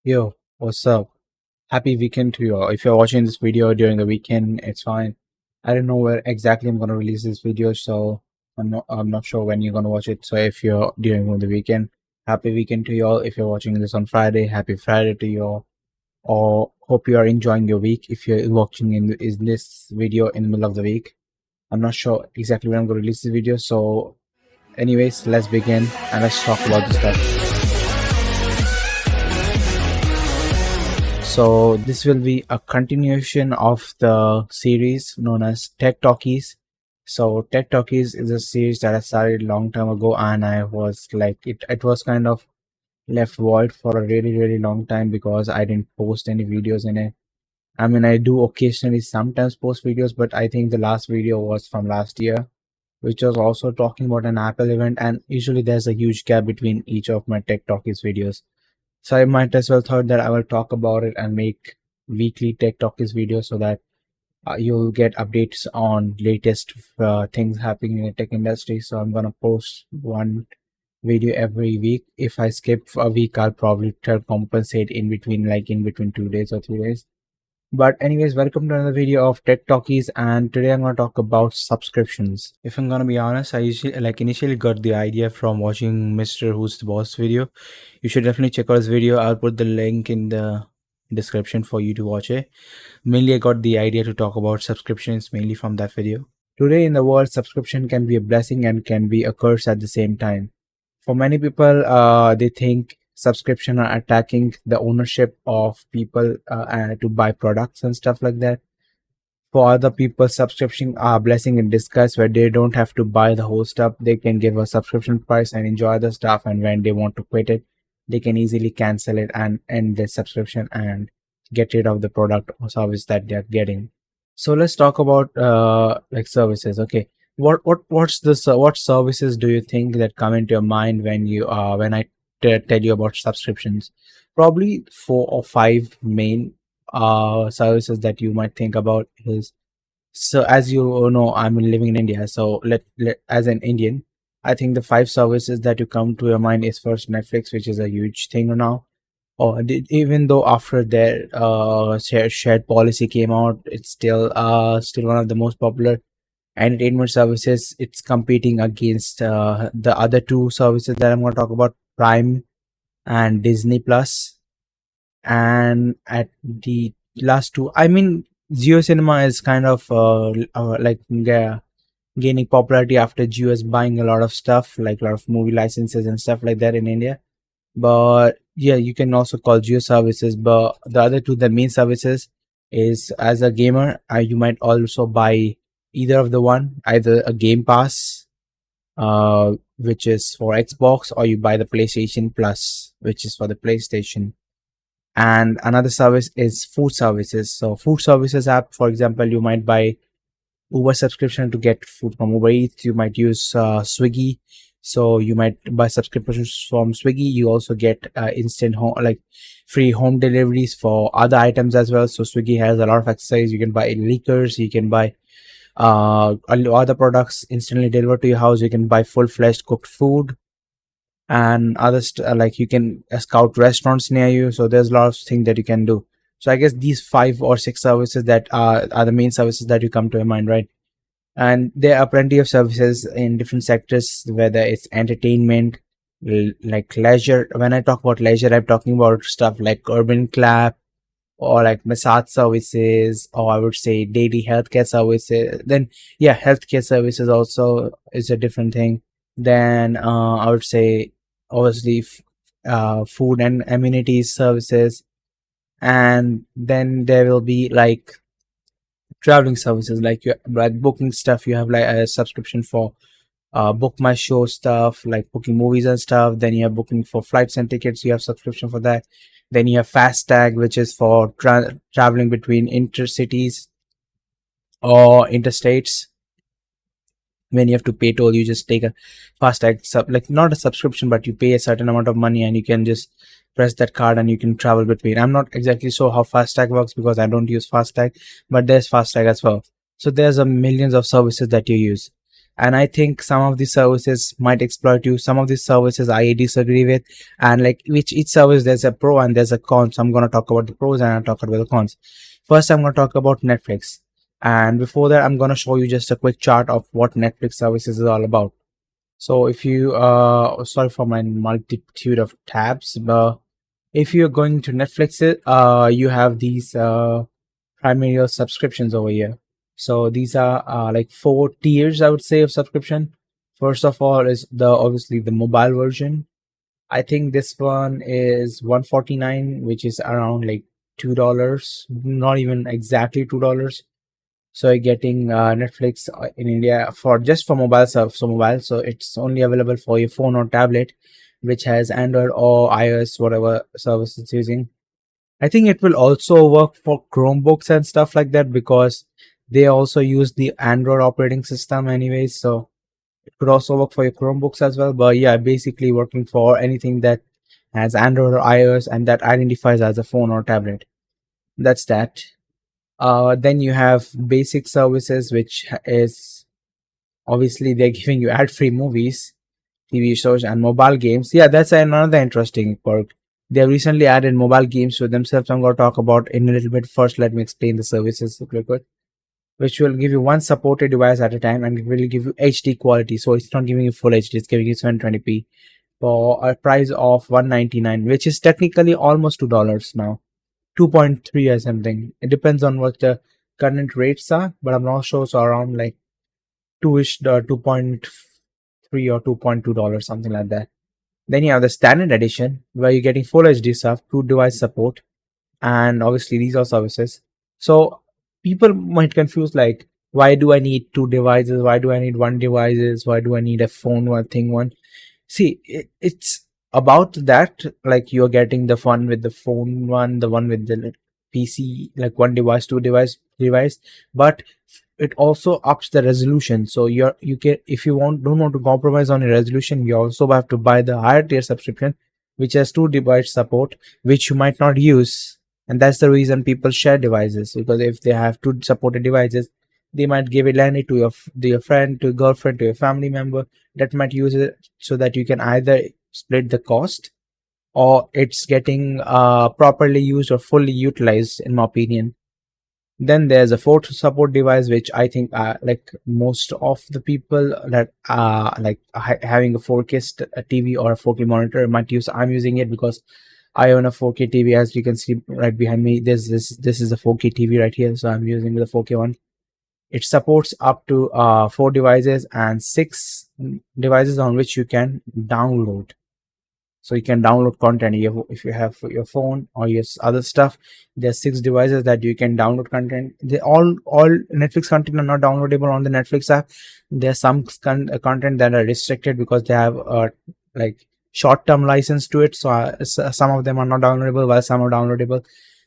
Yo, what's up? Happy weekend to you all. If you're watching this video during the weekend, it's fine. I don't know where exactly I'm gonna release this video, so I'm not sure when you're gonna watch it. So if you're during the weekend, happy weekend to you all. If you're watching this on Friday, happy Friday to you all. Or hope you are enjoying your week. If you're watching is this video in the middle of the week, I'm not sure exactly when I'm gonna release this video. So, anyways, let's begin and let's talk about the stuff. So this will be a continuation of the series known as Tech Talkies. So Tech Talkies is a series that I started a long time ago, and I was like it was kind of left void for a really long time because I didn't post any videos in it. I mean, I do occasionally sometimes post videos, but I think the last video was from last year, which was also talking about an Apple event, and usually there's a huge gap between each of my Tech Talkies videos. So I might as well thought that I will talk about it and make weekly Tech Talkies videos so that you'll get updates on latest things happening in the tech industry. So I'm gonna post one video every week. If I skip a week, I'll probably try to compensate in between 2 days or 3 days. But anyways, welcome to another video of Tech Talkies, and today I'm gonna talk about subscriptions. If I'm gonna be honest, I initially got the idea from watching Mr. Who's the Boss video. You should definitely check out his video. I'll put the link in the description for you to watch it. Mainly I got the idea to talk about subscriptions mainly from that video. Today in the world, subscription can be a blessing and can be a curse at the same time. For many people, they think subscription are attacking the ownership of people to buy products and stuff like that. For other people, subscription are a blessing in disguise where they don't have to buy the whole stuff. They can give a subscription price and enjoy the stuff, and when they want to quit it, they can easily cancel it and end the subscription and get rid of the product or service that they're getting. So let's talk about like services. Okay, what services do you think that come into your mind when you when I tell you about subscriptions? Probably four or five main services that you might think about is, so as you know, I'm living in India, so let as an Indian, I think the five services that you come to your mind is first Netflix, which is a huge thing now. Or even though after their shared policy came out, it's still one of the most popular entertainment services. It's competing against the other two services that I'm going to talk about, Prime and Disney Plus. And at the last two, I mean, Geo Cinema is kind of gaining popularity after Geo is buying a lot of stuff, like a lot of movie licenses and stuff like that in India. But yeah, you can also call Geo services. But the other two, the main services, is as a gamer, you might also buy either of the one, either a Game Pass, which is for Xbox, or you buy the PlayStation Plus, which is for the PlayStation. And another service is food services. So food services app, for example, you might buy Uber subscription to get food from Uber Eats. You might use Swiggy, so you might buy subscriptions from Swiggy. You also get instant home, like free home deliveries for other items as well. So Swiggy has a lot of accessories. You can buy liquors, you can buy other products instantly delivered to your house. You can buy full-fledged cooked food and like you can scout restaurants near you. So there's a lot of things that you can do. So I guess these five or six services that are the main services that you come to your mind, right? And there are plenty of services in different sectors, whether it's entertainment, like leisure. When I talk about leisure, I'm talking about stuff like urban clap, or like massage services, or I would say daily healthcare services. Then yeah, healthcare services also is a different thing. Then I would say obviously food and amenities services. And then there will be like traveling services, like you like booking stuff. You have like a subscription for book my show stuff, like booking movies and stuff. Then you have booking for flights and tickets, you have subscription for that. Then you have fast tag, which is for traveling between intercities or interstates. When you have to pay toll, you just take a fast tag like not a subscription, but you pay a certain amount of money and you can just press that card and you can travel between. I'm not exactly sure how fast tag works because I don't use fast tag, but there's fast tag as well. So there's a millions of services that you use. And I think some of these services might exploit you. Some of these services I disagree with, and like which each service there's a pro and there's a con. So I'm going to talk about the pros and I'll talk about the cons. First, I'm going to talk about Netflix, and before that I'm going to show you just a quick chart of what Netflix services is all about. So if you sorry for my multitude of tabs, but if you're going to Netflix, you have these primary subscriptions over here. So these are like four tiers, I would say, of subscription. First of all is the obviously the mobile version. I think this one is 149, which is around like $2, not even exactly $2. So you're getting Netflix in India for just for mobile stuff. So mobile, so it's only available for your phone or tablet, which has Android or iOS, whatever service it's using. I think it will also work for Chromebooks and stuff like that because they also use the Android operating system anyways. So it could also work for your Chromebooks as well. But yeah, basically working for anything that has Android or iOS and that identifies as a phone or tablet. That's that. Then you have basic services, which is obviously they're giving you ad-free movies, TV shows, and mobile games. Yeah, that's another interesting perk. They have recently added mobile games to themselves. I'm going to talk about in a little bit. First, let me explain the services real quick, which will give you one supported device at a time and it will give you HD quality. So it's not giving you full HD, it's giving you 720p for a price of 199, which is technically almost $2 now. 2.3 or something. It depends on what the current rates are, but I'm not sure. So around like 2ish, 2.3 or $2.2, something like that. Then you have the standard edition where you're getting full HD stuff, two device support, and obviously these are services. So people might confuse like, why do I need two devices? Why do I need one devices? Why do I need a phone one thing one? See, it's about that. Like you're getting the fun with the phone one, the one with the PC, like one device, two device, but it also ups the resolution. So you can, if you don't want to compromise on your resolution, you also have to buy the higher tier subscription, which has two device support, which you might not use. And that's the reason people share devices, because if they have two supported devices, they might give it lend it to your friend, to your girlfriend, to your family member that might use it, so that you can either split the cost or it's getting properly used or fully utilized, in my opinion. Then there's a fourth support device, which I think like most of the people that like having a 4K TV or a 4K monitor might use. I'm using it because I own a 4K TV. As you can see right behind me, this is a 4K TV right here, so I'm using the 4K one. It supports up to four devices and six devices on which you can download. So you can download content. If you have your phone or your other stuff, there's six devices that you can download content. They all Netflix content are not downloadable on the Netflix app. There's some content that are restricted because they have like short-term license to it. So some of them are not downloadable while some are downloadable.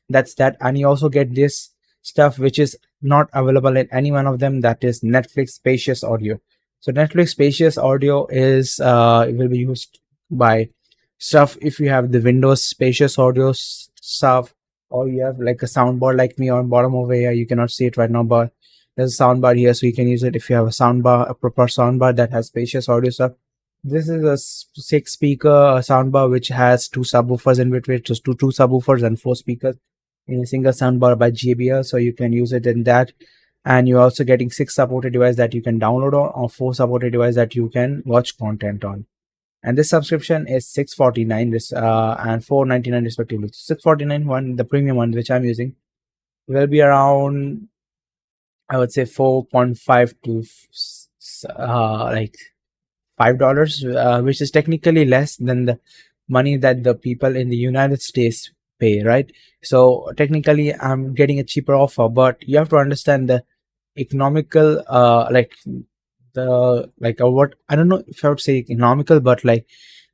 That's that. And you also get this stuff which is not available in any one of them, that is Netflix spacious audio. So Netflix spacious audio is it will be used by stuff if you have the Windows spacious audio stuff, or you have like a soundbar like me on bottom over here. You cannot see it right now, but there's a soundbar here, so you can use it if you have a soundbar, a proper soundbar that has spacious audio stuff. This is a six speaker soundbar which has two subwoofers in between, just two subwoofers and four speakers in a single soundbar by JBL, so you can use it in that. And you're also getting six supported devices that you can download on, or four supported devices that you can watch content on. And this subscription is 649 and 499 respectively. 649 one, the premium one which I'm using, will be around, I would say, 4.5 to like $5, which is technically less than the money that the people in the United States pay, right? So technically I'm getting a cheaper offer, but you have to understand the economical like the like what, I don't know if I would say economical, but like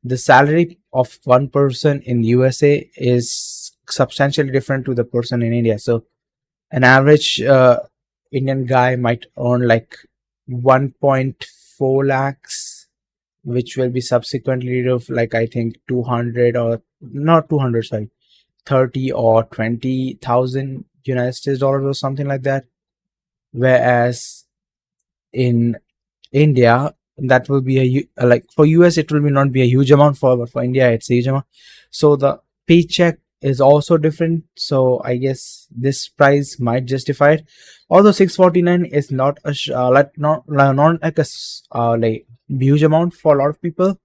the salary of one person in USA is substantially different to the person in India. So an average Indian guy might earn like 1.4 lakhs, which will be subsequently of like I think 200 or not 200, sorry, 30 or 20,000 United States dollars or something like that. Whereas in India, that will be like for US it will be not be a huge amount, for but for India it's a huge amount. So the paycheck is also different. So I guess this price might justify it. Although 649 is not a like not like like huge amount for a lot of people,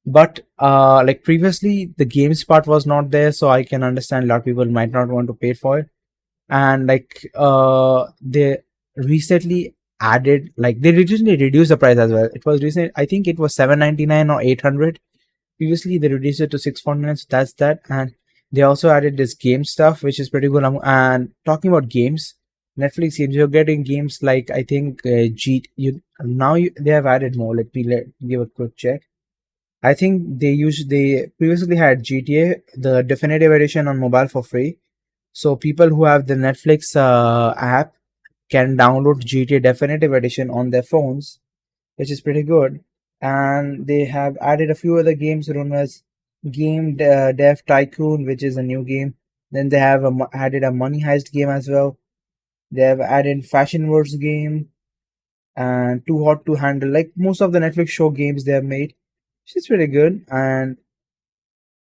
but like previously the games part was not there, so I can understand a lot of people might not want to pay for it. And like they recently added, like they recently reduced the price as well. It was recent, I think it was 799 or 800. Previously they reduced it to 649, so that's that. And they also added this game stuff, which is pretty good. And talking about games, Netflix games, you're getting games like I think they have added more. Give a quick check. I think they previously had GTA, the definitive edition on mobile for free. So people who have the Netflix app can download GTA Definitive Edition on their phones, which is pretty good. And they have added a few other games known as Dev Tycoon, which is a new game. Then they have added a Money Heist game as well. They have added Fashion Wars game and Too Hot to Handle. Like most of the Netflix show games they have made, which is pretty good. And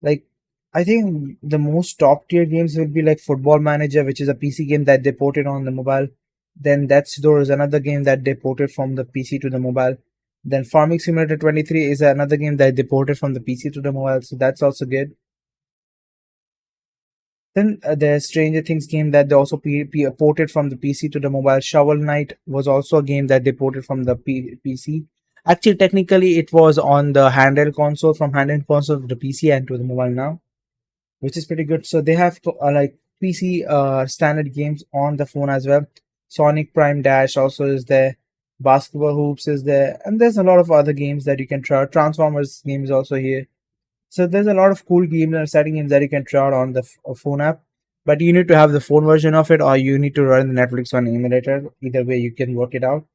like I think the most top tier games will be like Football Manager, which is a PC game that they ported on the mobile. Then That's Door is another game that they ported from the PC to the mobile. Then Farming Simulator 23 is another game that they ported from the PC to the mobile, so that's also good. Then there's Stranger Things game that they also ported from the PC to the mobile. Shovel Knight was also a game that they ported from the PC. Actually, technically, it was on the handheld console, from handheld console to the PC and to the mobile now, which is pretty good. So they have like PC standard games on the phone as well. Sonic Prime Dash also is there. Basketball Hoops is there, and there's a lot of other games that you can try. Transformers game is also here. So there's a lot of cool games and exciting games that you can try out on the phone app. But you need to have the phone version of it, or you need to run the Netflix on emulator. Either way, you can work it out.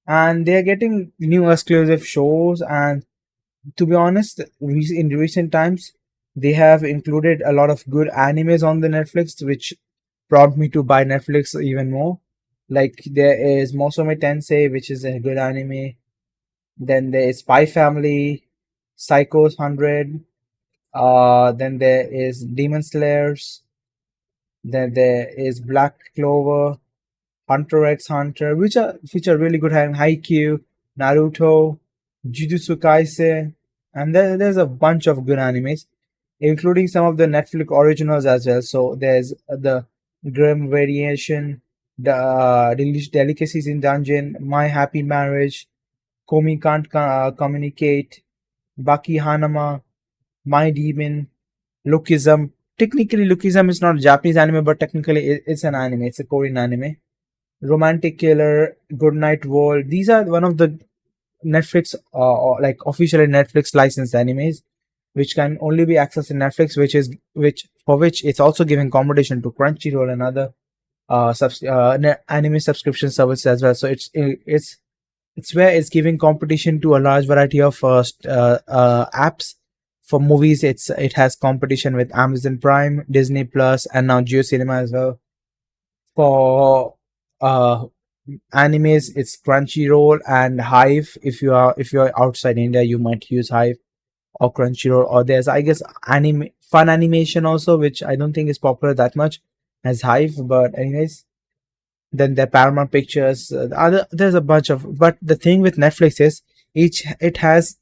And they're getting new exclusive shows. And to be honest, in recent times, they have included a lot of good animes on the Netflix, which prompt me to buy Netflix even more. Like there is Mosome Tensei, which is a good anime. Then there is Spy Family, Psychos 100. Then there is Demon Slayers. Then there is Black Clover, Hunter x Hunter, which are really good. And Haikyuu, Naruto, Jujutsu Kaisen, and there's a bunch of good animes, including some of the Netflix originals as well. So there's the Grim Variation, the Delicacies in Dungeon, My Happy Marriage, Komi Can't Communicate, Baki Hanama, My Demon, Lookism. Technically, Lookism is not a Japanese anime, but technically it's an anime. It's a Korean anime. Romantic Killer, Goodnight World. These are one of the Netflix, like officially Netflix licensed animes, which can only be accessed in Netflix, which it's also giving competition to Crunchyroll and other anime subscription services as well. So it's where it's giving competition to a large variety of apps. For movies, it has competition with Amazon Prime, Disney Plus, and now Geo Cinema as well. For animes, it's Crunchyroll and Hive. If you're outside India, you might use Hive or Crunchyroll. Or there's, I guess, anime fun animation also, which I don't think is popular that much as Hive. But anyways, then the Paramount Pictures. There's a bunch of. But the thing with Netflix is it has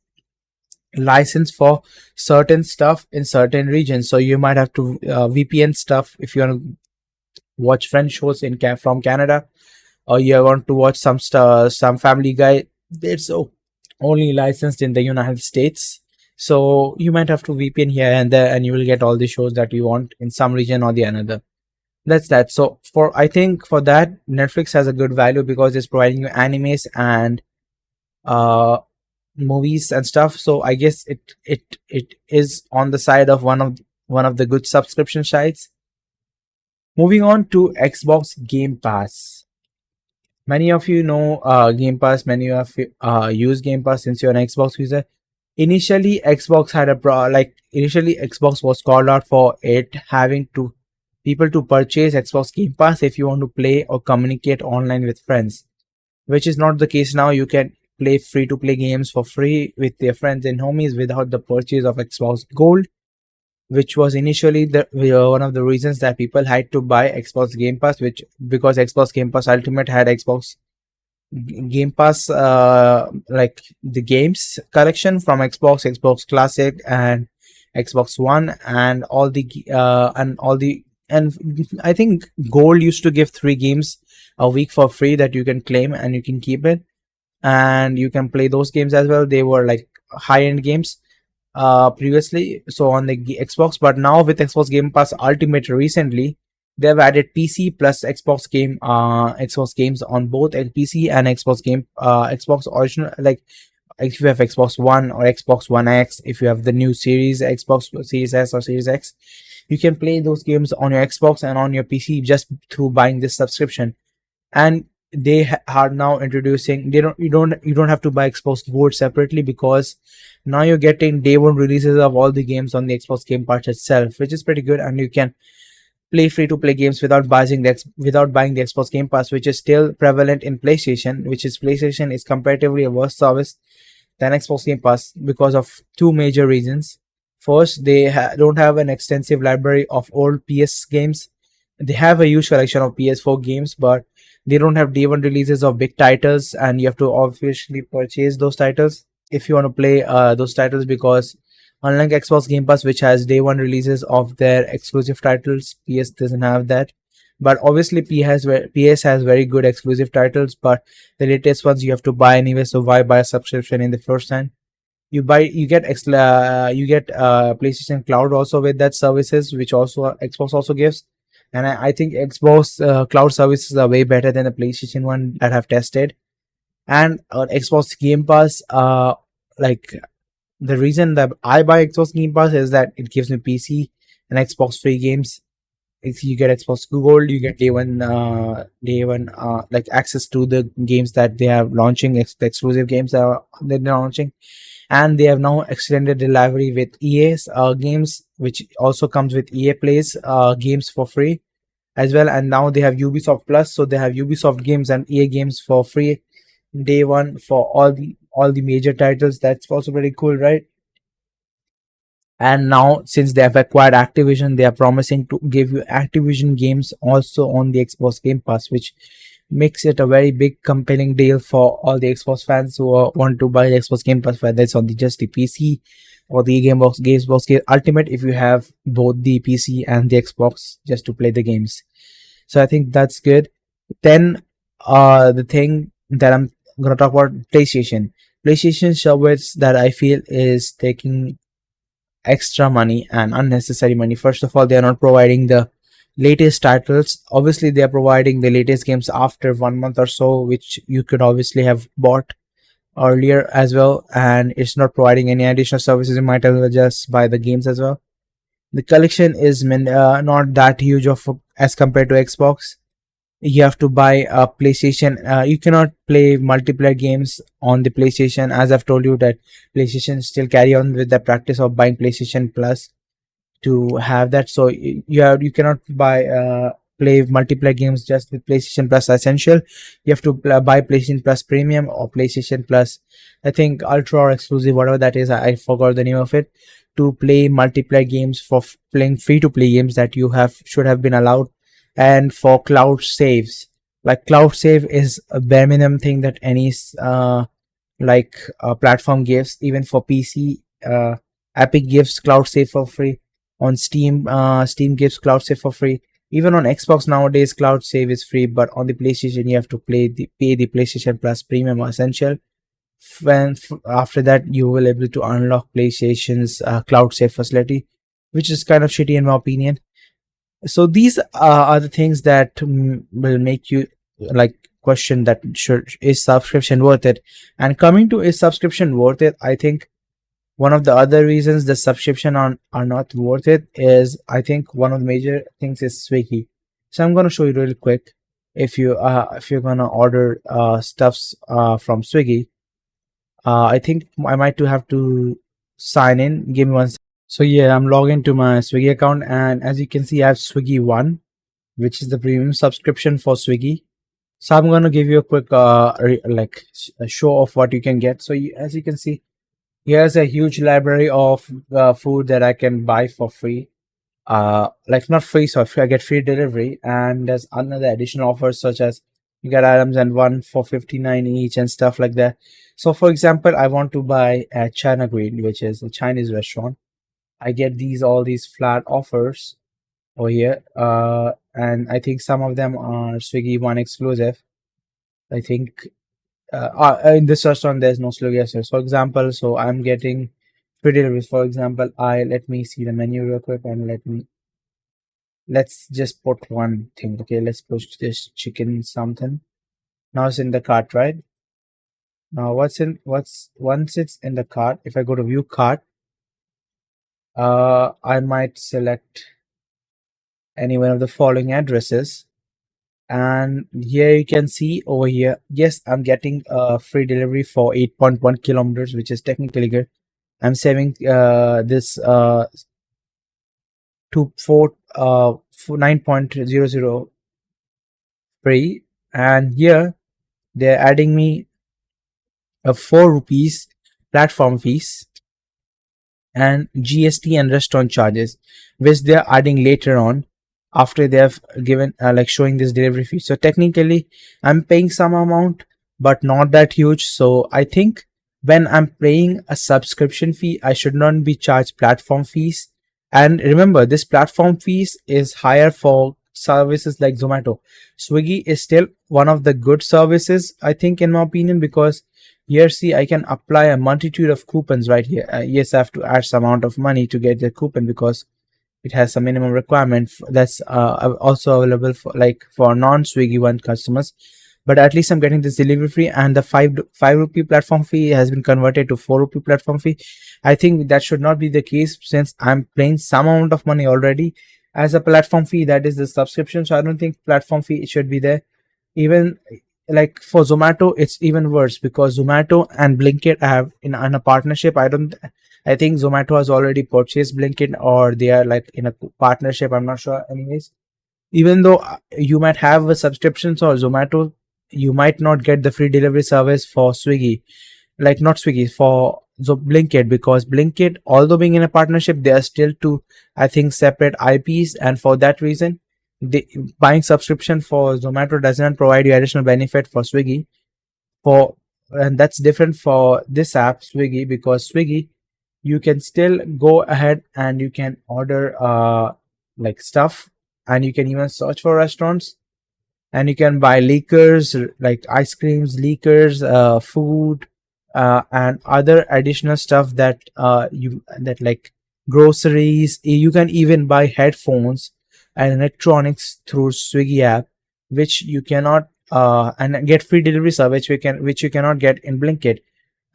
license for certain stuff in certain regions. So you might have to VPN stuff if you want to watch French shows from Canada, or you want to watch some Family Guy. It's only licensed in the United States. So you might have to VPN here and there, and you will get all the shows that you want in some region or the another. That's that. So I think for that, Netflix has a good value because it's providing you animes and uh movies and stuff. So I guess it is on the side of one of the good subscription sites. Moving on to Xbox Game Pass. Many of you know Game Pass. Many of you use Game Pass since you're an Xbox user. Initially, Xbox had initially Xbox was called out for it having to people to purchase Xbox Game Pass if you want to play or communicate online with friends, which is not the case now. You can play free to play games for free with their friends and homies without the purchase of Xbox Gold, which was initially the one of the reasons that people had to buy Xbox Game Pass, which because Xbox Game Pass Ultimate had Xbox Game Pass, like the games collection from Xbox, Xbox Classic, and Xbox One, and and I think Gold used to give 3 games a week for free that you can claim and you can keep it, and you can play those games as well. They were like high end games previously, so on the Xbox, but now with Xbox Game Pass Ultimate recently, they've added PC plus Xbox games on both PC and Xbox original. Like if you have Xbox One or Xbox One X, if you have the new series Xbox Series S or Series X, you can play those games on your Xbox and on your PC just through buying this subscription. And they are now introducing, you don't have to buy Xbox Gold separately, because now you're getting day one releases of all the games on the Xbox Game Pass itself, which is pretty good. And you can play free to play games without buying the Xbox Game Pass, which is still prevalent in PlayStation, which is PlayStation is comparatively a worse service than Xbox Game Pass because of two major reasons. First, they don't have an extensive library of old PS games. They have a huge collection of PS4 games, but they don't have day one releases of big titles, and you have to obviously purchase those titles if you want to play those titles, because unlike Xbox Game Pass, which has day one releases of their exclusive titles, PS doesn't have that. But obviously, PS has very good exclusive titles, but the latest ones you have to buy anyway. So why buy a subscription in the first time? You get PlayStation Cloud also with that services, which also Xbox also gives. And I think Xbox cloud services are way better than the PlayStation one that I've tested. And Xbox Game Pass, like the reason that I buy Xbox Game Pass is that it gives me PC and Xbox free games. If you get Xbox Gold, you get day one like access to the games that they are launching, the exclusive games that they're launching. And they have now extended the library with EA's games, which also comes with EA Plays games for free as well. And now they have Ubisoft Plus, so they have Ubisoft games and EA games for free day one for all the major titles. That's also pretty cool, right? And now since they have acquired Activision, they are promising to give you Activision games also on the Xbox Game Pass, which makes it a very big compelling deal for all the Xbox fans who want to buy the Xbox Game Pass, whether it's on just the PC or the Gamebox Ultimate, if you have both the PC and the Xbox just to play the games. So I think that's good. Then the thing that I'm gonna talk about, PlayStation service that I feel is taking extra money and unnecessary money. First of all, they are not providing the latest titles. Obviously, they are providing the latest games after 1 month or so, which you could obviously have bought earlier as well. And it's not providing any additional services. You might as well just buy the games as well. The collection is not that huge as compared to Xbox. You have to buy a PlayStation. You cannot play multiplayer games on the PlayStation, as I've told you that PlayStation still carry on with the practice of buying PlayStation Plus to have that. So you cannot play multiplayer games just with PlayStation Plus Essential. You have to buy PlayStation Plus Premium or PlayStation Plus, I think Ultra or Exclusive, whatever that is. I forgot the name of it, to play multiplayer games, for playing free to play games that you have should have been allowed. And for cloud saves, like cloud save is a bare minimum thing that any platform gives. Even for PC, Epic gives cloud save for free. On Steam gives cloud save for free. Even on Xbox nowadays, cloud save is free, but on the PlayStation you have to pay the PlayStation Plus Premium or Essential. After that, you will able to unlock PlayStation's cloud save facility, which is kind of shitty in my opinion. So these are the things that will make you like question that is subscription worth it. And coming to, is subscription worth it, I think one of the other reasons the subscription are not worth it is, I think one of the major things is Swiggy. So I'm going to show you really quick. If you're going to order stuffs from Swiggy, I think I might have to sign in. Give me one second. So yeah, I'm logged into my Swiggy account, and as you can see, I have Swiggy One, which is the premium subscription for Swiggy. So I'm going to give you a quick a show of what you can get. So as you can see, here's a huge library of food that I can buy for free. Like not free, so I get free delivery, and there's another additional offers such as you get items and one for 59 each and stuff like that. So for example, I want to buy a China Grill, which is a Chinese restaurant. I get all these flat offers over here, and I think some of them are Swiggy One exclusive. I think in this restaurant there's no Swiggy access. For example, so I'm getting free deliveries. For example, I let me see the menu real quick and let's just put one thing. Okay, let's push this chicken something. Now it's in the cart, right? Now what's once it's in the cart, if I go to view cart, I might select any one of the following addresses. And here you can see over here, yes, I'm getting a free delivery for 8.1 kilometers, which is technically good. I'm saving this to 9.00 free, and here they're adding me a 4 rupees platform fees and GST and restaurant charges, which they're adding later on after they have given like showing this delivery fee. So technically, I'm paying some amount, but not that huge. So I think when I'm paying a subscription fee, I should not be charged platform fees. And remember, this platform fees is higher for services like Zomato. Swiggy is still one of the good services, I think, in my opinion, because here, see, I can apply a multitude of coupons right here. Yes, I have to add some amount of money to get the coupon because it has a minimum requirement that's also available for for non-Swiggy One customers. But at least I'm getting this delivery fee, and the five rupee platform fee has been converted to 4 rupee platform fee. I think that should not be the case since I'm paying some amount of money already as a platform fee. That is the subscription. So I don't think platform fee should be there. Even like for Zomato, it's even worse because Zomato and Blinkit have in a partnership. I think Zomato has already purchased Blinkit or they are like in a partnership. I'm not sure. Anyways, even though you might have a subscription for Zomato, you might not get the free delivery service for Swiggy, like not Swiggy, for Blinkit, because Blinkit, although being in a partnership, they are still two, I think, separate IPs, and for that reason, the buying subscription for Zomato does not provide you additional benefit for Swiggy. For and that's different for this app Swiggy, because Swiggy, you can still go ahead and you can order like stuff, and you can even search for restaurants, and you can buy liquors like ice creams, liquors, food, and other additional stuff that you that like groceries. You can even buy headphones and electronics through Swiggy app, which you cannot and get free delivery service which you cannot get in Blinkit.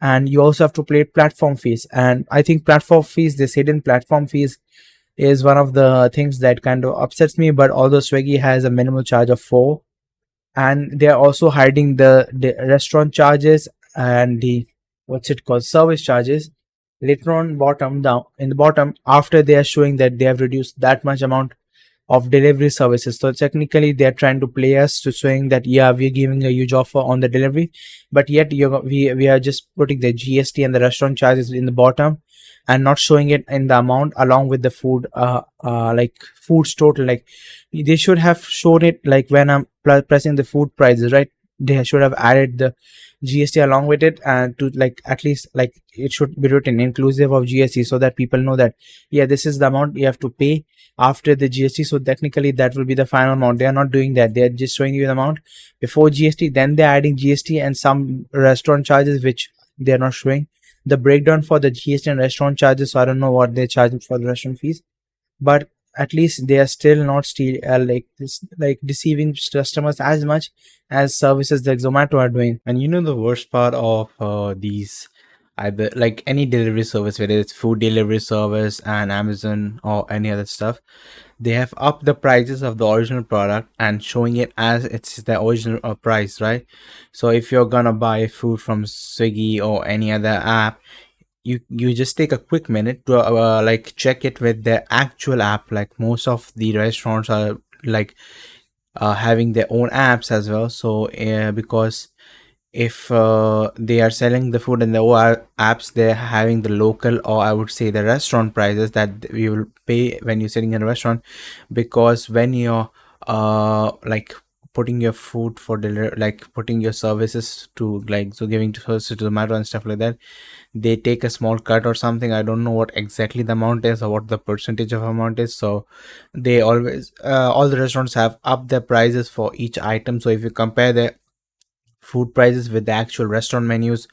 And you also have to pay platform fees, and I think platform fees, this hidden platform fees, is one of the things that kind of upsets me. But although Swiggy has a minimal charge of 4, and they are also hiding the restaurant charges and the what's it called service charges later on bottom down in the bottom, after they are showing that they have reduced that much amount of delivery services. So technically, they're trying to play us to showing that yeah, we're giving a huge offer on the delivery, but yet we are just putting the GST and the restaurant charges in the bottom and not showing it in the amount along with the food, like food's total. Like they should have shown it like when I'm pressing the food prices, right? They should have added the GST along with it, and to like at least like it should be written inclusive of GST so that people know that yeah, this is the amount you have to pay after the GST. So technically that will be the final amount. They are not doing that. They are just showing you the amount before GST, then they're adding GST and some restaurant charges which they are not showing the breakdown for the GST and restaurant charges. So I don't know what they're charging for the restaurant fees, but at least they are still not still like this, like deceiving customers as much as services like Zomato are doing. And you know the worst part of these, either like any delivery service, whether it's food delivery service and Amazon or any other stuff, they have upped the prices of the original product and showing it as it's the original price, right? So if you're gonna buy food from Swiggy or any other app, you just take a quick minute to like check it with the actual app. Like most of the restaurants are like having their own apps as well. So because if they are selling the food in the apps, they're having the local, or I would say the restaurant prices that you will pay when you're sitting in a restaurant. Because when you're like putting your food for like putting your services to, like, so giving to services to Zomato and stuff like that, they take a small cut or something. I don't know what exactly the amount is or what the percentage of amount is. So they always all the restaurants have up their prices for each item. So if you compare the food prices with the actual restaurant menus,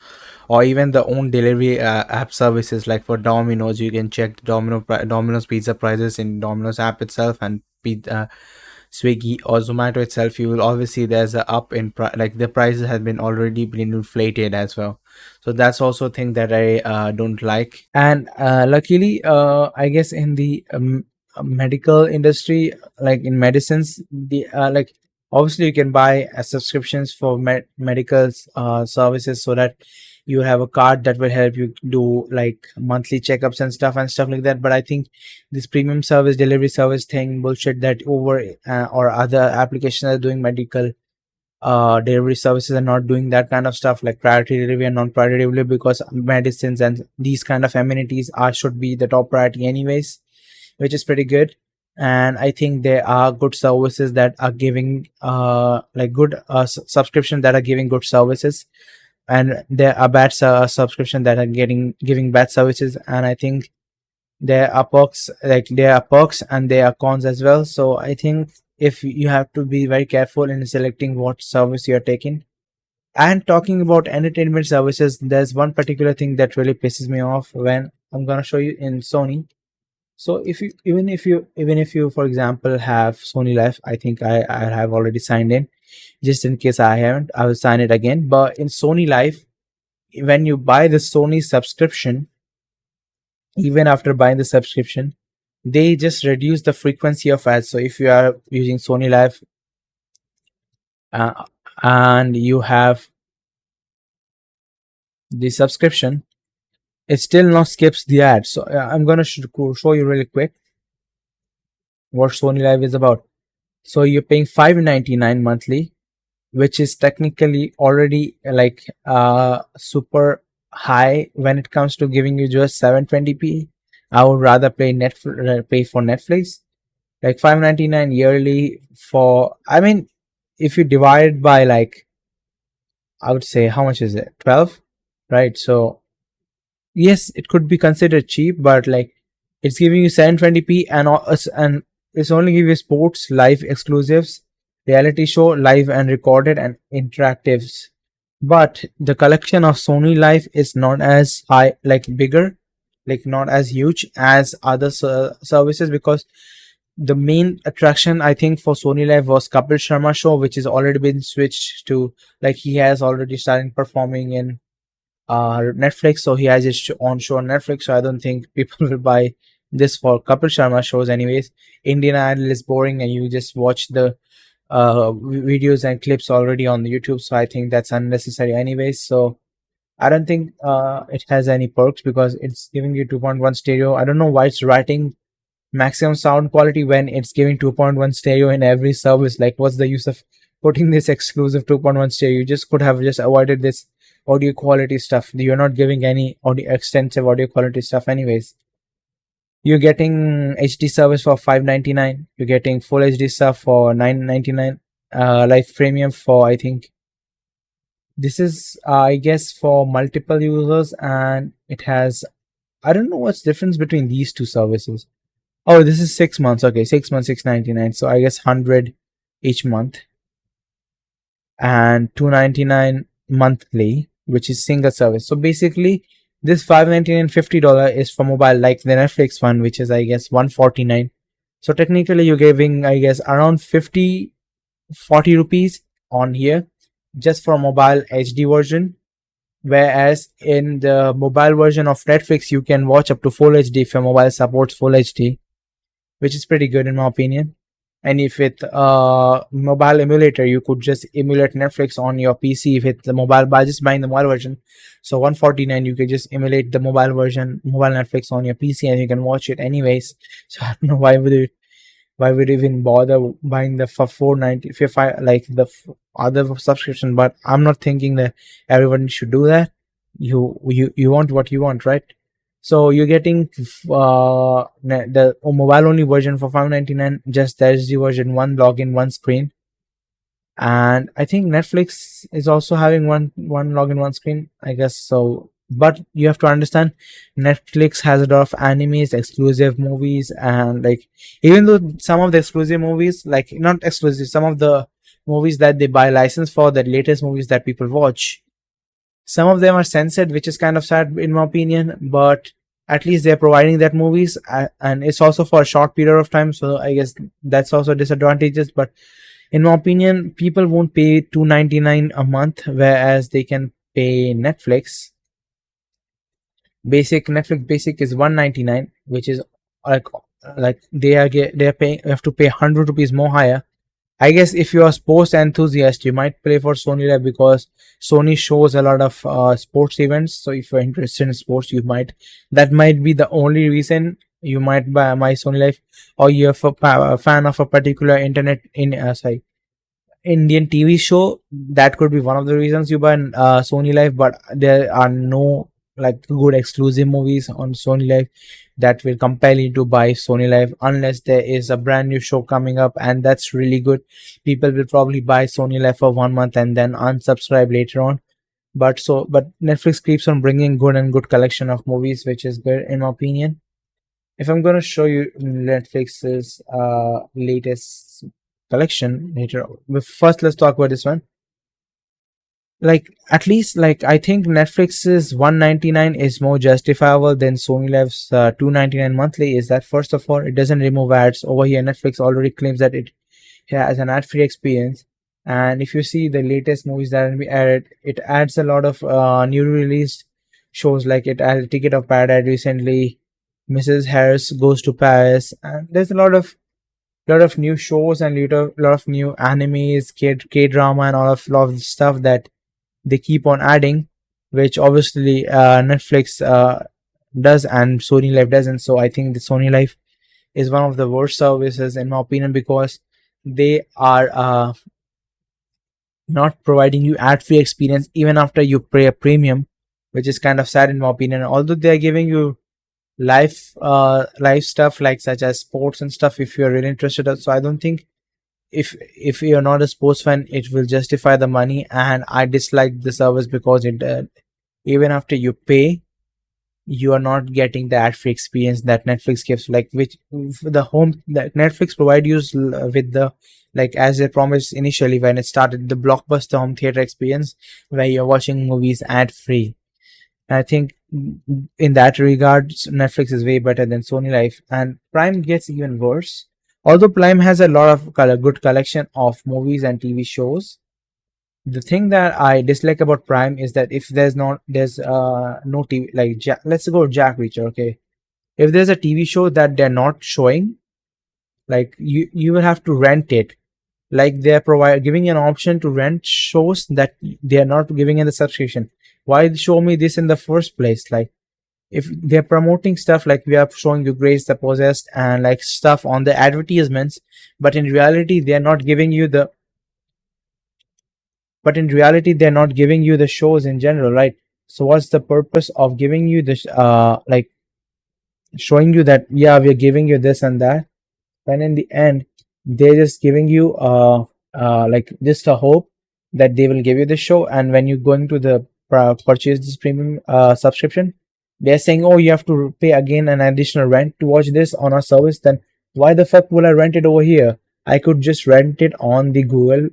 or even the own delivery app services, like for Domino's, you can check the Domino's pizza prices in Domino's app itself, and Swiggy or Zomato itself, you will always see there's a up in like the prices have been already been inflated as well. So that's also a thing that I don't like. And luckily, I guess in the medical industry, like in medicines, the like obviously you can buy subscriptions for medical services, so that you have a card that will help you do like monthly checkups and stuff like that. But I think this premium service, delivery service thing bullshit, that over or other applications are doing medical delivery services are not doing that kind of stuff, like priority delivery and non-priority delivery, because medicines and these kind of amenities are should be the top priority anyways, which is pretty good. And I think there are good services that are giving like good subscription that are giving good services, and there are bad subscription that are getting giving bad services. And I think there are perks, like there are perks and there are cons as well. So I think if you have to be very careful in selecting what service you're taking. And talking about entertainment services, there's one particular thing that really pisses me off when I'm gonna show you in Sony. So if you even if you for example have Sony Life, I think I have already signed in. Just in case I haven't, I will sign it again. But in Sony Life, when you buy the Sony subscription, even after buying the subscription, they just reduce the frequency of ads. So if you are using Sony Live uh, and you have the subscription, it still not skips the ad. So I'm gonna show you really quick what Sony Live is about. So you're paying 5.99 monthly, which is technically already like super high when it comes to giving you just 720p. I would rather pay for Netflix, like 5.99 yearly for, I mean, if you divide by like, I would say, how much is it, 12, right? So yes, it could be considered cheap, but like it's giving you 720p and it's only giving you sports, live exclusives, reality show, live and recorded, and interactives. But the collection of Sony Live is not as high, like bigger, like not as huge as other services, because the main attraction I think for Sony Live was Kapil Sharma show, which has already been switched to, like he has already started performing in Netflix, so he has his own show on Netflix. So I don't think people will buy this for Kapil Sharma shows anyways. Indian Idol is boring, and you just watch the videos and clips already on the YouTube. So I think that's unnecessary anyways. So I don't think it has any perks because it's giving you 2.1 stereo. I don't know why it's writing maximum sound quality when it's giving 2.1 stereo in every service. Like, what's the use of putting this exclusive 2.1 stereo? You just could have just avoided this audio quality stuff. You're not giving any audio extensive audio quality stuff anyways. You're getting HD service for 5.99. You're getting full HD stuff for 9.99. Live premium for, I think this is I guess for multiple users, and it has, I don't know what's difference between these two services. Oh, this is 6 months. Okay, 6 months, 6.99. So I guess 100 each month, and 2.99 monthly, which is single service. So basically, this 5.99 $50 is for mobile, like the Netflix one, which is I guess 149. So technically, you're giving I guess around 40 rupees on here just for mobile HD version. Whereas in the mobile version of Netflix, you can watch up to full HD if your mobile supports full HD, which is pretty good in my opinion. And if with mobile emulator, you could just emulate Netflix on your PC with the mobile by just buying the mobile version. So 149, you could just emulate the mobile version, mobile Netflix on your PC, and you can watch it anyways. So I don't know why would you why would you even bother buying the for 490 if you find like the other subscription? But I'm not thinking that everyone should do that. You want what you want, right? So you're getting the mobile only version for 599, just the HD version, one login, one screen. And I think Netflix is also having one login, one screen, I guess so. But you have to understand, Netflix has a lot of animes, exclusive movies, and like even though some of the exclusive movies, like not exclusive, some of the movies that they buy license for, the latest movies that people watch, some of them are censored, which is kind of sad in my opinion. But at least they're providing that movies, and it's also for a short period of time. So I guess that's also disadvantages. But in my opinion, people won't pay 299 a month, whereas they can pay Netflix. Netflix basic is 199, which is like they are paying. You have to pay 100 rupees more higher. I guess if you're a sports enthusiast, you might play for Sony Live because Sony shows a lot of sports events. So if you're interested in sports, that might be the only reason you might buy my Sony Live, or you're a fan of a particular internet in sorry Indian TV show. That could be one of the reasons you buy Sony Live. But there are no like good exclusive movies on Sony Live that will compel you to buy Sony Live unless there is a brand new show coming up and that's really good. People will probably buy Sony Live for 1 month and then unsubscribe later on. But Netflix keeps on bringing good collection of movies, which is good in my opinion. If I'm gonna show you Netflix's latest collection later, but first let's talk about this one. Like at least like I think Netflix's 199 is more justifiable than Sony Live's 299 monthly. Is that first of all, it doesn't remove ads. Over here, Netflix already claims that it has an ad-free experience. And if you see the latest movies that will be added, it adds a lot of new released shows. Like it added Ticket of Paradise recently, Mrs. Harris Goes to Paris, and there's a lot of new shows and lot of new animes, K drama, and lot of stuff that they keep on adding, which obviously Netflix does and Sony Live doesn't. So I think the Sony Live is one of the worst services in my opinion because they are not providing you ad-free experience even after you pay a premium, which is kind of sad in my opinion. Although they are giving you live stuff like such as sports and stuff if you're really interested. So I don't think if you're not a sports fan, it will justify the money. And I dislike the service because it even after you pay, you are not getting the ad-free experience that Netflix gives, like which the home that Netflix provide you with the, like as they promised initially when it started, the blockbuster home theater experience where you're watching movies ad-free. I think in that regard, Netflix is way better than Sony Life, and Prime gets even worse. Although Prime has a lot of good collection of movies and TV shows, the thing that I dislike about Prime is that if there's no TV like let's go Jack Reacher, okay. If there's a TV show that they're not showing, like you will have to rent it. Like they're giving an option to rent shows that they're not giving in the subscription. Why show me this in the first place? Like if they're promoting stuff like we are showing you Grace the Possessed and like stuff on the advertisements, but in reality they're not giving you the shows in general, right? So what's the purpose of giving you this like showing you that yeah we're giving you this and that, when in the end they're just giving you like just a hope that they will give you the show, and when you're going to the purchase this premium subscription, they're saying, oh, you have to pay again an additional rent to watch this on our service. Then why the fuck will I rent it over here? I could just rent it on the Google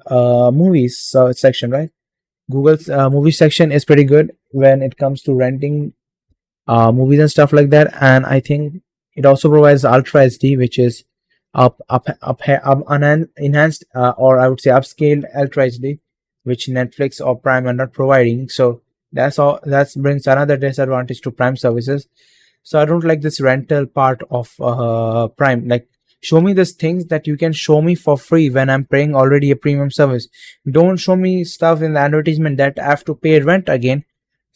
movies section, right? Google's movie section is pretty good when it comes to renting movies and stuff like that. And I think it also provides Ultra HD, which is enhanced or I would say upscaled Ultra HD, which Netflix or Prime are not providing. So that's all. That brings another disadvantage to Prime services. So I don't like this rental part of Prime. Like, show me these things that you can show me for free when I'm paying already a premium service. Don't show me stuff in the advertisement that I have to pay rent again.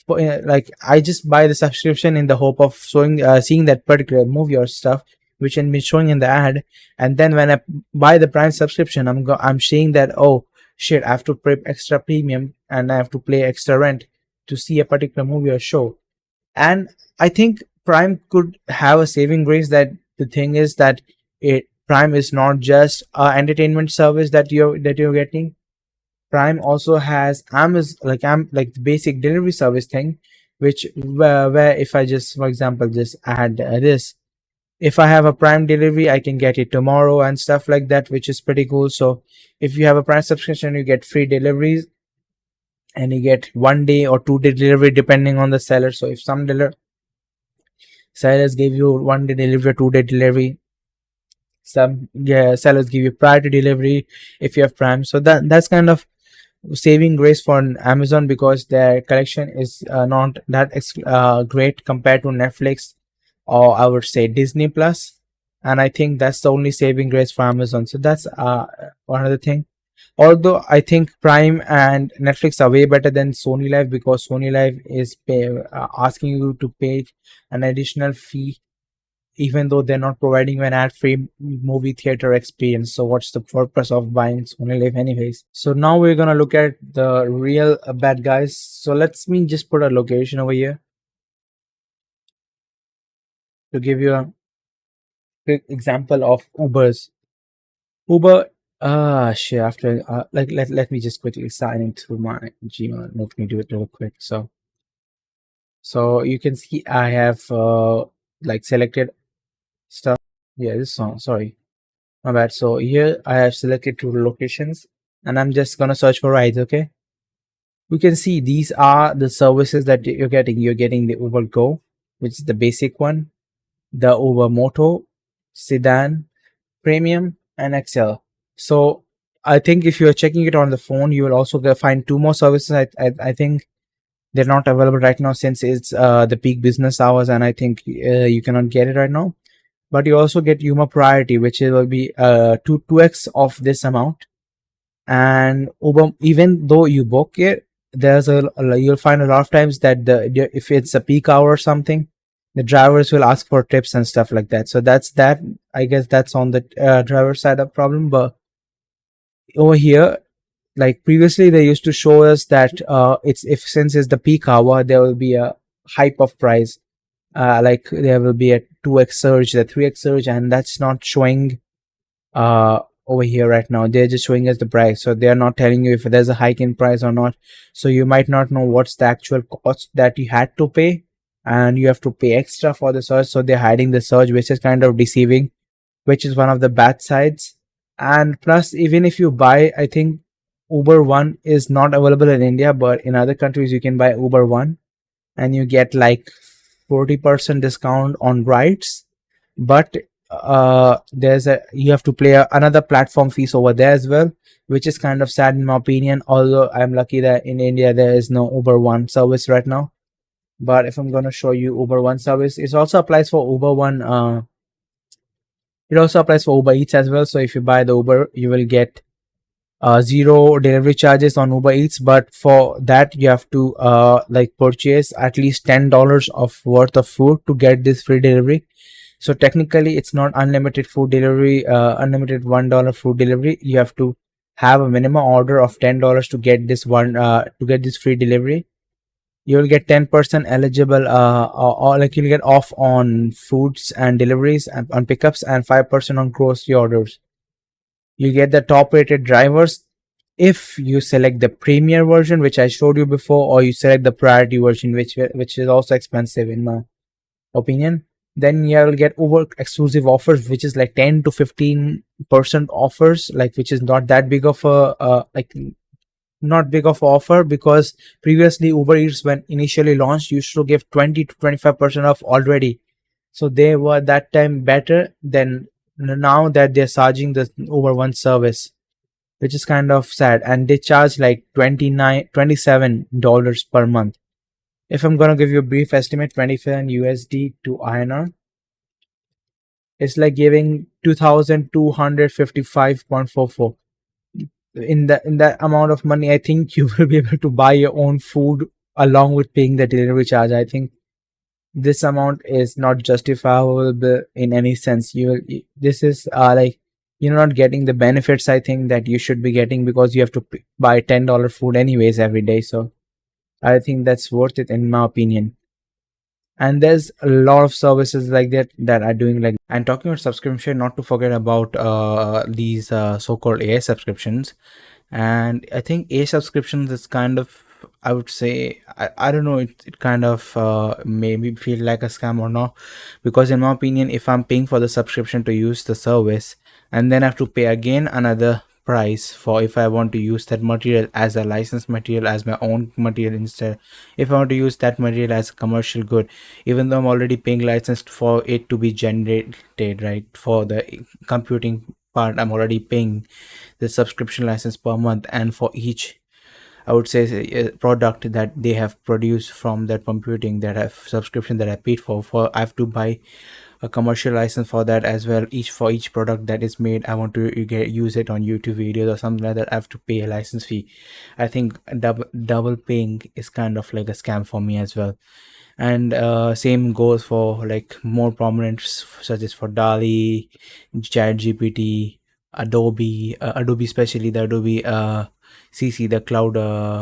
Like I just buy the subscription in the hope of seeing that particular movie or stuff, which can be showing in the ad. And then when I buy the Prime subscription, I'm seeing that, oh shit, I have to pay extra premium and I have to pay extra rent to see a particular movie or show. And I think Prime could have a saving grace. That the thing is that it Prime is not just a entertainment service that you're getting. Prime also has Amazon, like the basic delivery service thing, which where if I just, for example, just add this, if I have a Prime delivery, I can get it tomorrow and stuff like that, which is pretty cool. So if you have a Prime subscription, you get free deliveries, and you get 1 day or 2 day delivery depending on the seller. So if some sellers give you 1 day delivery or 2 day delivery, some, yeah, sellers give you priority delivery if you have Prime. So that's kind of saving grace for Amazon, because their collection is not that great compared to Netflix, or I would say Disney Plus. And I think that's the only saving grace for Amazon. So that's one other thing. Although I think Prime and Netflix are way better than Sony Live, because Sony Live is asking you to pay an additional fee, even though they're not providing you an ad-free movie theater experience. So what's the purpose of buying Sony Live anyways? So now we're gonna look at the real bad guys. So let's me just put a location over here to give you a quick example of Ubers. Uber, shit. After let me just quickly sign into my Gmail. Let me do it real quick. So you can see I have like selected stuff. Yeah, this song. Sorry, my bad. So here I have selected two locations, and I'm just gonna search for rides. Okay, you can see these are the services that you're getting. You're getting the Uber Go, which is the basic one, the Uber Moto, Sedan, Premium, and XL. So I think if you're checking it on the phone, you will also find two more services. I think they're not available right now since it's the peak business hours, and I think you cannot get it right now. But you also get Yuma Priority, which will be 2x of this amount. And Uber, even though you book it, you'll find a lot of times that if it's a peak hour or something, the drivers will ask for tips and stuff like that. So that's that. I guess that's on the driver side of problem. But over here, like previously, they used to show us that it's if since it's the peak hour, there will be a hype of price. Like there will be a 2x surge, the 3x surge, and that's not showing over here right now. They're just showing us the price, so they're not telling you if there's a hike in price or not. So you might not know what's the actual cost that you had to pay, and you have to pay extra for the surge. So they're hiding the surge, which is kind of deceiving, which is one of the bad sides. And plus, even if you buy, I think Uber One is not available in India, but in other countries you can buy Uber One, and you get like 40% discount on rides. But there's a you have to pay another platform fees over there as well, which is kind of sad in my opinion. Although I'm lucky that in India there is no Uber One service right now. But if I'm gonna show you Uber One service, it also applies for Uber One. It also applies for Uber Eats as well. So if you buy the Uber, you will get zero delivery charges on Uber Eats, but for that you have to like purchase at least $10 of worth of food to get this free delivery. So technically it's not unlimited food delivery, unlimited $1 food delivery. You have to have a minimum order of $10 to get this free delivery. You will get 10% eligible or like you'll get off on foods and deliveries and on pickups, and 5% on grocery orders. You get the top rated drivers if you select the premier version, which I showed you before, or you select the priority version, which is also expensive in my opinion. Then you will get over exclusive offers, which is like 10 to 15% offers, like which is not that big of a not big of offer, because previously Uber Eats, when initially launched, used to give 20 to 25% off already. So they were that time better than now that they're charging the Uber One service, which is kind of sad. And they charge like $27 per month. If I'm gonna give you a brief estimate, 27 USD to INR, it's like giving 2,255.44. In that amount of money, I think you will be able to buy your own food along with paying the delivery charge. I think this amount is not justifiable in any sense. This is like you're not getting the benefits I think that you should be getting, because you have to buy $10 food anyways every day. So I think that's worth it in my opinion. And there's a lot of services like that are doing like. And talking about subscription, not to forget about these so-called AI subscriptions. And I think AI subscriptions is kind of, I would say, I don't know, it kind of maybe feel like a scam or not, because in my opinion, if I'm paying for the subscription to use the service and then I have to pay again another price for if I want to use that material as a licensed material, as my own material, instead if I want to use that material as a commercial good, even though I'm already paying licensed for it to be generated, right, for the computing part I'm already paying the subscription license per month, and for each, I would say, product that they have produced from that computing, that have subscription that I paid for I have to buy a commercial license for that as well. Each for each product that is made, I want to use it on YouTube videos or something like that, I have to pay a license fee. I think double paying is kind of like a scam for me as well. And same goes for like more prominent such as for DALI, Chat GPT, Adobe, especially the Adobe CC, the cloud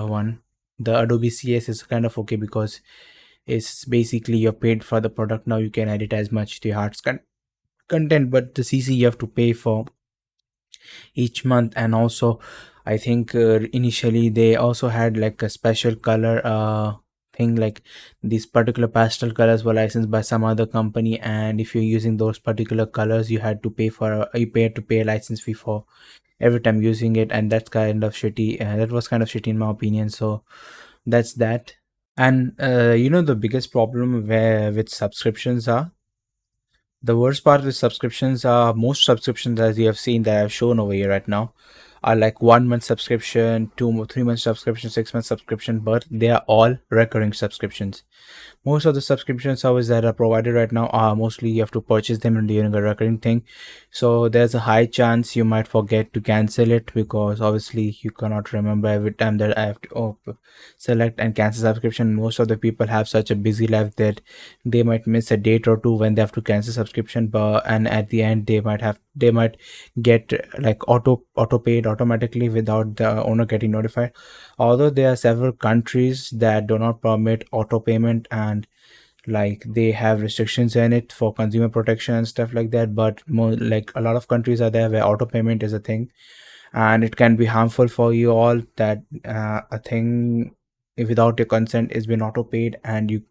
one. The Adobe CS is kind of okay because it's basically you're paid for the product. Now you can edit as much to your heart's content, but the CC you have to pay for each month. And also I think initially they also had like a special color thing, like these particular pastel colors were licensed by some other company, and if you're using those particular colors you had to pay for you pay to pay a license fee for every time using it. And that's kind of shitty, that was kind of shitty in my opinion. So that's that. And the biggest problem where with subscriptions are, the worst part with subscriptions are most subscriptions, as you have seen that I've shown over here right now, are like 1 month subscription, 3 month subscription, 6 month subscription, but they are all recurring subscriptions. Most of the subscription services that are provided right now are mostly you have to purchase them during a recurring thing. So there's a high chance you might forget to cancel it, because obviously you cannot remember every time that I have to select and cancel subscription. Most of the people have such a busy life that they might miss a date or two when they have to cancel subscription, but and at the end they might get like auto paid automatically without the owner getting notified. Although there are several countries that do not permit auto payment, and like they have restrictions in it for consumer protection and stuff like that, but more like a lot of countries are there where auto payment is a thing, and it can be harmful for you all that a thing without your consent is been auto paid, and you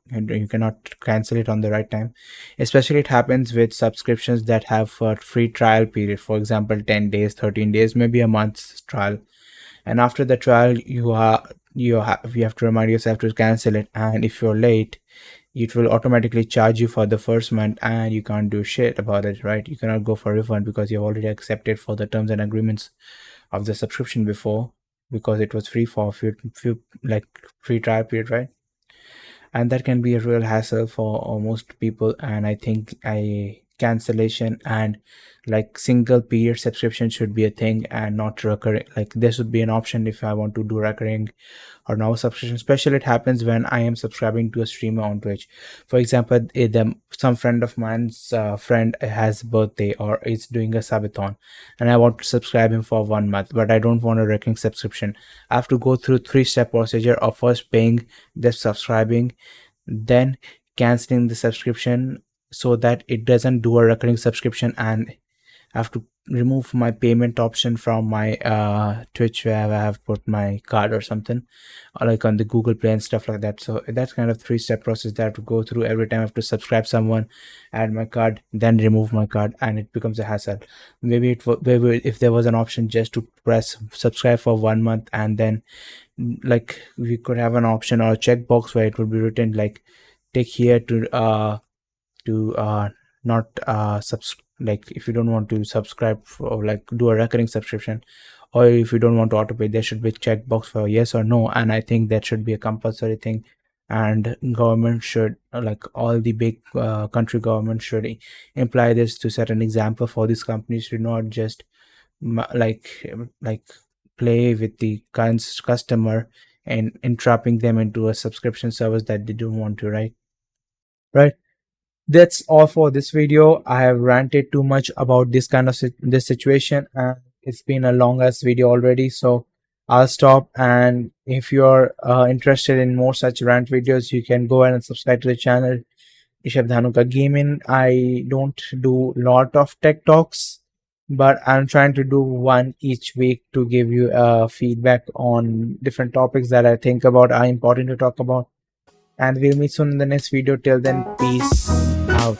cannot cancel it on the right time. Especially it happens with subscriptions that have a free trial period, for example 10 days, 13 days, maybe a month's trial. And after the trial you have to remind yourself to cancel it, and if you're late it will automatically charge you for the first month, and you can't do shit about it, right? You cannot go for refund because you've already accepted for the terms and agreements of the subscription before, because it was free for a few like free trial period, right? And that can be a real hassle for most people. And I think a cancellation and like single period subscription should be a thing and not recurring. Like there should be an option if I want to do recurring or now subscription. Especially it happens when I am subscribing to a streamer on Twitch. For example, some friend of mine's friend has birthday or is doing a subathon, and I want to subscribe him for 1 month, but I don't want a recurring subscription. I have to go through 3-step procedure of first paying, then subscribing, then canceling the subscription so that it doesn't do a recurring subscription, and I have to remove my payment option from my Twitch where I have put my card or something, or like on the Google Play and stuff like that. So that's kind of 3-step process that I have to go through every time I have to subscribe someone, add my card, then remove my card, and it becomes a hassle. Maybe if there was an option just to press subscribe for 1 month, and then like we could have an option or a checkbox where it would be written like take here to not like if you don't want to subscribe or like do a recurring subscription, or if you don't want to auto pay, there should be checkbox for yes or no. And I think that should be a compulsory thing, and government should like all the big country government should imply this to set an example for these companies to not just like play with the customer and entrapping them into a subscription service that they don't want to, right? right? That's all for this video. I have ranted too much about this kind of this situation, and it's been a long ass video already, so I'll stop. And if you're interested in more such rant videos, you can go ahead and subscribe to the channel Ishav Dhanuka Gaming. I don't do lot of tech talks, but I'm trying to do one each week to give you feedback on different topics that I think about are important to talk about. And we'll meet soon in the next video. Till then, peace out.